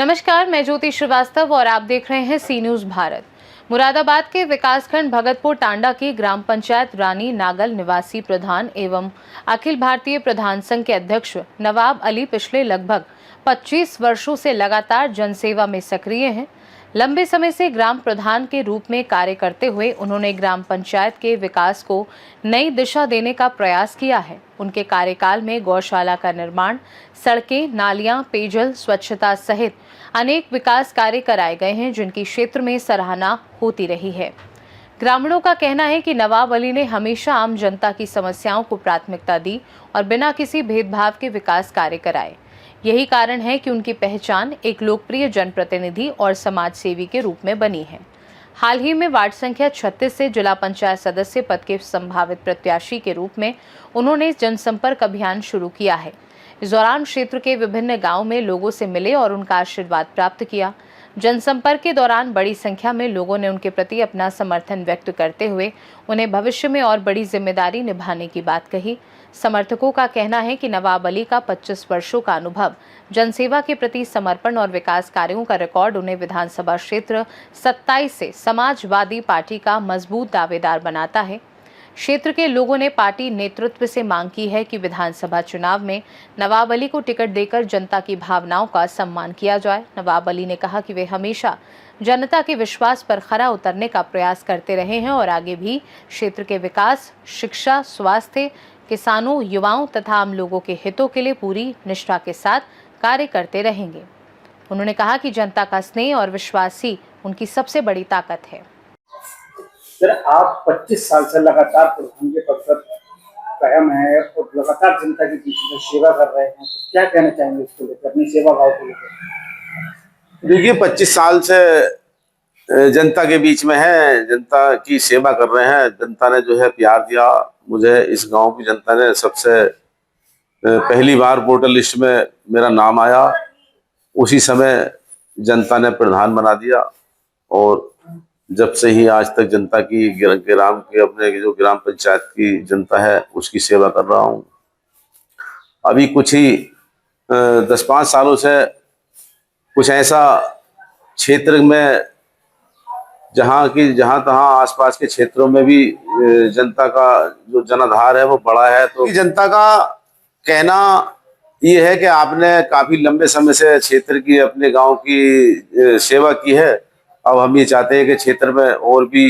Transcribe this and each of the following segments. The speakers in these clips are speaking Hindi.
नमस्कार, मैं ज्योति श्रीवास्तव और आप देख रहे हैं सी न्यूज भारत। मुरादाबाद के विकासखंड भगतपुर टांडा की ग्राम पंचायत रानी नागल निवासी प्रधान एवं अखिल भारतीय प्रधान संघ के अध्यक्ष नवाब अली पिछले लगभग 25 वर्षों से लगातार जनसेवा में सक्रिय हैं। लंबे समय से ग्राम प्रधान के रूप में कार्य करते हुए उन्होंने ग्राम पंचायत के विकास को नई दिशा देने का प्रयास किया है। उनके कार्यकाल में गौशाला का निर्माण, सड़कें, नालियां, पेयजल, स्वच्छता सहित अनेक विकास कार्य कराए गए हैं, जिनकी क्षेत्र में सराहना होती रही है। ग्रामीणों का कहना है कि नवाब अली ने हमेशा आम जनता की समस्याओं को प्राथमिकता दी और बिना किसी भेदभाव के विकास कार्य कराए। यही कारण है कि उनकी पहचान एक लोकप्रिय जनप्रतिनिधि और समाज सेवी के रूप में बनी है। हाल ही में वार्ड संख्या 36 से जिला पंचायत सदस्य पद के संभावित प्रत्याशी के रूप में उन्होंने जनसंपर्क अभियान शुरू किया है। इस दौरान क्षेत्र के विभिन्न गांवों में लोगों से मिले और उनका आशीर्वाद प्राप्त किया। जनसंपर्क के दौरान बड़ी संख्या में लोगों ने उनके प्रति अपना समर्थन व्यक्त करते हुए उन्हें भविष्य में और बड़ी जिम्मेदारी निभाने की बात कही। समर्थकों का कहना है कि नवाब अली का 25 वर्षों का अनुभव, जनसेवा के प्रति समर्पण और विकास कार्यों का रिकॉर्ड उन्हें विधानसभा क्षेत्र 27 से समाजवादी पार्टी का मजबूत दावेदार बनाता है। क्षेत्र के लोगों ने पार्टी नेतृत्व से मांग की है कि विधानसभा चुनाव में नवाब अली को टिकट देकर जनता की भावनाओं का सम्मान किया जाए। नवाब अली ने कहा कि वे हमेशा जनता के विश्वास पर खरा उतरने का प्रयास करते रहे हैं और आगे भी क्षेत्र के विकास, शिक्षा, स्वास्थ्य, किसानों, युवाओं तथा आम लोगों के हितों के लिए पूरी निष्ठा के साथ कार्य करते रहेंगे। उन्होंने कहा कि जनता का स्नेह और विश्वास ही उनकी सबसे बड़ी ताकत है। सर, आप 25 साल से लगातार प्रधान के पद पर कायम है और लगातार जनता के बीच में सेवा कर रहे हैं, तो क्या कहना चाहेंगे इसको लेकर, अपनी सेवा भाव को लेकर? देखिए, 25 साल से जनता के बीच में है, जनता की सेवा कर रहे हैं। जनता ने जो है प्यार दिया मुझे। इस गांव की जनता ने सबसे पहली बार वोटर लिस्ट में मेरा नाम आया, उसी समय जनता ने प्रधान बना दिया और जब से ही आज तक जनता की ग्राम के अपने जो ग्राम पंचायत की जनता है उसकी सेवा कर रहा हूँ। अभी कुछ ही 10-5 सालों से कुछ ऐसा क्षेत्र में जहाँ तहाँ आसपास के क्षेत्रों में भी जनता का जो जनाधार है वो बड़ा है। तो जनता का कहना ये है कि आपने काफी लंबे समय से क्षेत्र की, अपने गांव की सेवा की है। अब हम ये चाहते हैं कि क्षेत्र में और भी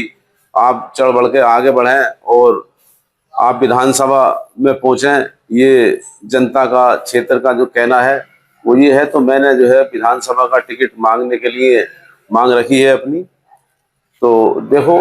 आप चढ़ बढ़ के आगे बढ़ें और आप विधानसभा में पहुंचें। ये जनता का, क्षेत्र का जो कहना है वो ये है। तो मैंने जो है विधानसभा का टिकट मांगने के लिए मांग रखी है अपनी। तो देखो,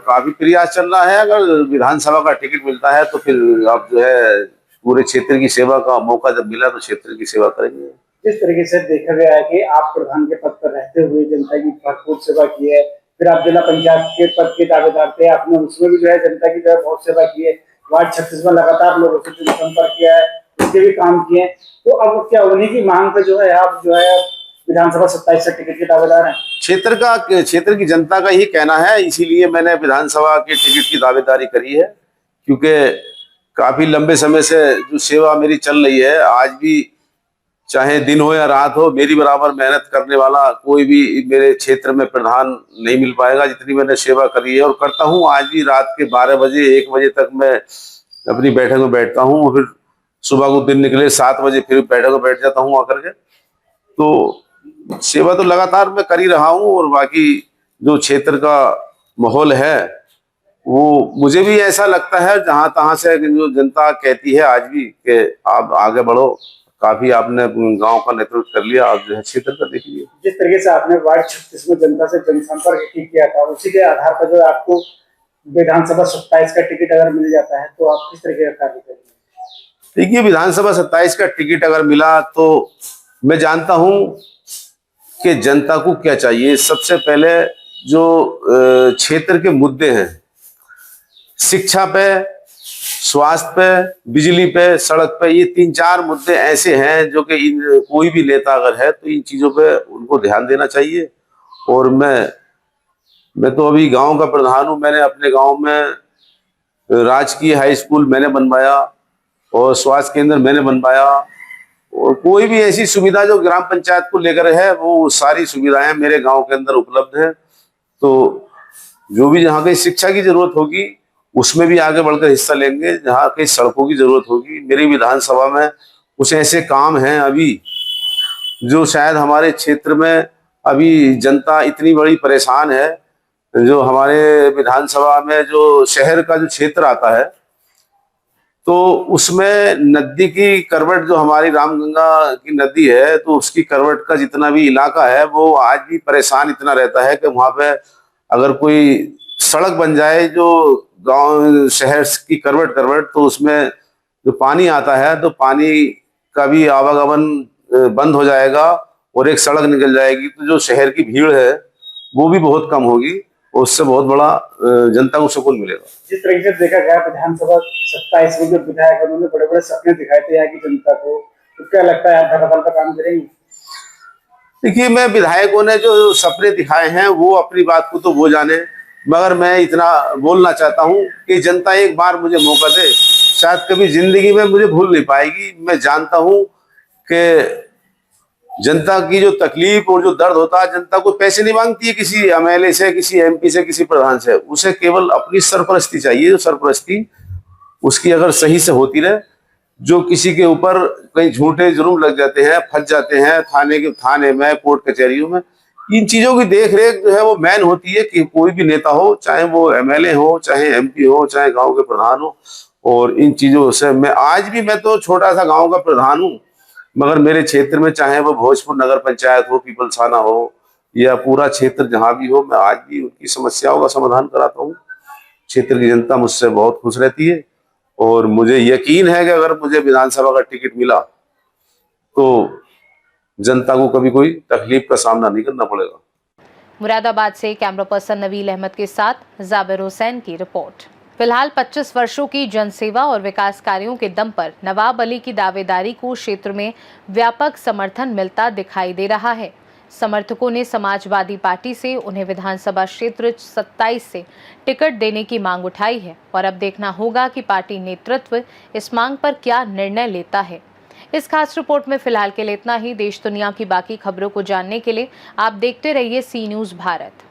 काफी प्रयास चल रहा है। अगर विधानसभा का टिकट मिलता है तो फिर आप जो है पूरे क्षेत्र की सेवा का मौका जब मिला तो क्षेत्र की सेवा करेंगे। जिस तरीके से देखा गया है कि आप प्रधान के पद पर रहते हुए जनता की भरपूर सेवा की है, फिर आप जिला पंचायत के पद के दावेदार थे, आपने उसमें भी जो है जनता की जो है बहुत सेवा की है। वार्ड 36 में लगातार लोगों से संपर्क किया है, उसके भी काम किए। तो अब क्या उन्हीं की मांग पे जो है आप जो है विधानसभा 27 से टिकट के दावेदार हैं? क्षेत्र की जनता का ही कहना है, इसीलिए मैंने विधानसभा के टिकट की दावेदारी करी है। क्योंकि काफी लंबे समय से जो सेवा मेरी चल रही है, आज भी चाहे दिन हो या रात हो, मेरी बराबर मेहनत करने वाला कोई भी मेरे क्षेत्र में प्रधान नहीं मिल पाएगा, जितनी मैंने सेवा करी है और करता हूँ। आज भी रात के 12 बजे 1 बजे तक मैं अपनी बैठक में बैठता हूँ, फिर सुबह को दिन निकले 7 बजे फिर बैठक में बैठ जाता हूँ आकर के। तो सेवा तो लगातार मैं कर ही रहा हूँ और बाकी जो क्षेत्र का माहौल है वो मुझे भी ऐसा लगता है, जहां तहां से जो जनता कहती है आज भी कि आप आगे बढ़ो, काफी आपने गांव का नेतृत्व कर लिया, आप जो है क्षेत्र का देखिए। जिस तरीके से आपने वार्ड 36 में जनता से जनसंपर्क किया था, उसी के आधार पर जो आपको विधानसभा 27 का टिकट अगर मिल जाता है तो आप किस तरीके का कार्य करेंगे? देखिए, विधानसभा 27 का टिकट अगर मिला तो मैं जानता हूं कि जनता को क्या चाहिए। सबसे पहले जो क्षेत्र के मुद्दे हैं, शिक्षा पे, स्वास्थ्य पे, बिजली पे, सड़क पे, ये 3-4 मुद्दे ऐसे हैं जो कि कोई भी नेता अगर है तो इन चीजों पे उनको ध्यान देना चाहिए। और मैं तो अभी गांव का प्रधान हूं। मैंने अपने गांव में राजकीय हाई स्कूल मैंने बनवाया और स्वास्थ्य केंद्र मैंने बनवाया और कोई भी ऐसी सुविधा जो ग्राम पंचायत को लेकर है वो सारी सुविधाएं मेरे गांव के अंदर उपलब्ध है। तो जो भी जहाँ कहीं शिक्षा की जरूरत होगी उसमें भी आगे बढ़कर हिस्सा लेंगे। जहाँ कहीं सड़कों की जरूरत होगी, मेरी विधानसभा में कुछ ऐसे काम हैं अभी जो शायद हमारे क्षेत्र में अभी जनता इतनी बड़ी परेशान है। जो हमारे विधानसभा में जो शहर का जो क्षेत्र आता है तो उसमें नदी की करवट, जो हमारी रामगंगा की नदी है, तो उसकी करवट का जितना भी इलाका है वो आज भी परेशान इतना रहता है कि वहां पे अगर कोई सड़क बन जाए जो गांव शहर की करवट तो उसमें जो पानी आता है तो पानी का भी आवागमन बंद हो जाएगा और एक सड़क निकल जाएगी। तो जो शहर की भीड़ है वो भी बहुत कम होगी और उससे बहुत बड़ा जनता को सुकून मिलेगा। जिस तरीके से देखा गया विधानसभा 27 में जो विधायक उन्होंने बड़े बड़े सपने दिखाए थे यहाँ की जनता को, तो क्या लगता है आप धरातल पर काम करेंगे? देखिए, मैं विधायकों ने जो सपने दिखाए हैं वो अपनी बात को तो वो जाने, मगर मैं इतना बोलना चाहता हूं कि जनता एक बार मुझे मौका दे, शायद कभी जिंदगी में मुझे भूल नहीं पाएगी। मैं जानता हूं कि जनता की जो तकलीफ और जो दर्द होता है, जनता को पैसे नहीं मांगती है किसी एमएलए से, किसी एमपी से, किसी प्रधान से, उसे केवल अपनी सरपरस्ती चाहिए। जो सरपरस्ती उसकी अगर सही से होती रहे, जो किसी के ऊपर कहीं झूठे जुर्म लग जाते हैं, फंस जाते हैं थाने में, कोर्ट कचहरियों में, इन चीजों की देख रेख जो है वो मैन होती है कि कोई भी नेता हो, चाहे वो एमएलए हो, चाहे एमपी हो, चाहे गांव के प्रधान हो। और इन चीजों से मैं तो छोटा सा गांव का प्रधान हूँ, मगर मेरे क्षेत्र में चाहे वो भोजपुर नगर पंचायत हो, पीपलसाना हो या पूरा क्षेत्र जहां भी हो, मैं आज भी उनकी समस्याओं का समाधान कराता हूँ। क्षेत्र की जनता मुझसे बहुत खुश रहती है और मुझे यकीन है कि अगर मुझे विधानसभा का टिकट मिला तो जनता को कभी कोई तकलीफ का सामना नहीं करना पड़ेगा। मुरादाबाद से कैमरा पर्सन नवील अहमद के साथ जाबिर हुसैन की रिपोर्ट। फिलहाल 25 वर्षों की जनसेवा और विकास कार्यों के दम पर नवाब अली की दावेदारी को क्षेत्र में व्यापक समर्थन मिलता दिखाई दे रहा है। समर्थकों ने समाजवादी पार्टी से उन्हें विधानसभा क्षेत्र 27 से टिकट देने की मांग उठाई है और अब देखना होगा कि पार्टी नेतृत्व इस मांग पर क्या निर्णय लेता है। इस खास रिपोर्ट में फिलहाल के लिए इतना ही। देश दुनिया की बाकी खबरों को जानने के लिए आप देखते रहिए सी न्यूज़ भारत।